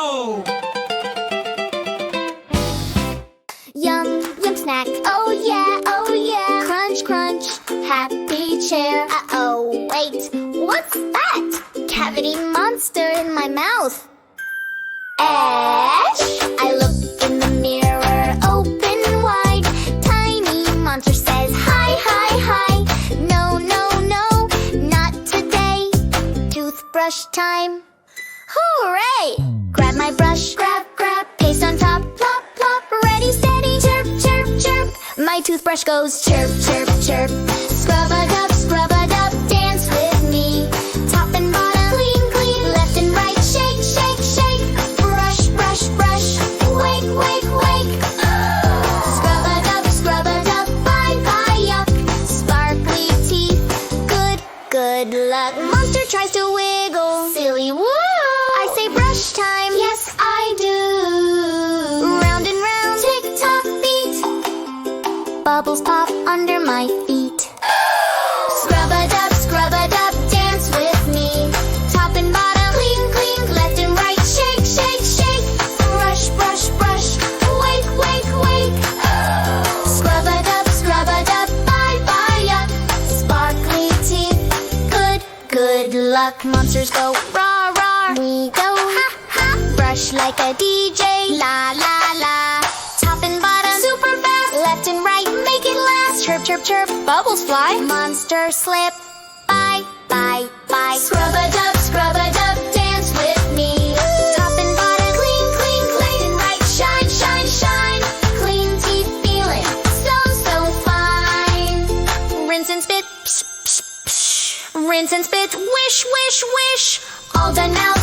Ryno! Yum, yum snack, oh yeah, oh yeah. Crunch, crunch, happy chair. Uh-oh, wait, what's that? Cavity monster in my mouth. Ash! I look in the mirror, open wide. Tiny monster says, hi, hi, hi. No, no, no, not today. Toothbrush time. Hooray! Grab my brush, grab, grab. Paste on top, plop, plop. Ready, steady, chirp, chirp, chirp. My toothbrush goes chirp, chirp, chirp. Scrub-a-dub, dance with me. Top and bottom, clean, clean. Left and right, shake, shake, shake. Brush, brush, brush. Wake, wake, wake. Scrub-a-dub, bye, bye, yuck. Sparkly teeth, good, good luck. Monster tries to wiggle, silly woo. I say brush time, yes I do. Round and round, tick-tock beat. Bubbles pop under my feet. Scrub-a-dub, dance with me. Top and bottom, clean, clean. Left and right, shake, shake, shake. Brush, brush, brush. Wake, wake, wake. Scrub-a-dub, bye, bye, yuck. Sparkly teeth, good, good luck. Monsters go rah, rah. We go ha, ha. Brush like a DJ, la, la, la. Top and bottom, super fast. Left and right, make it last. Chirp, chirp, chirp, bubbles fly. Monster slip, bye, bye, bye. Scrub-a-dub, dance with me. Top and bottom, clean, clean. Left and right, shine, shine, shine. Clean teeth, feeling so, so fine. Rinse and spit, psh, psh, psh. Rinse and spit, wish, wish, wish. All done now.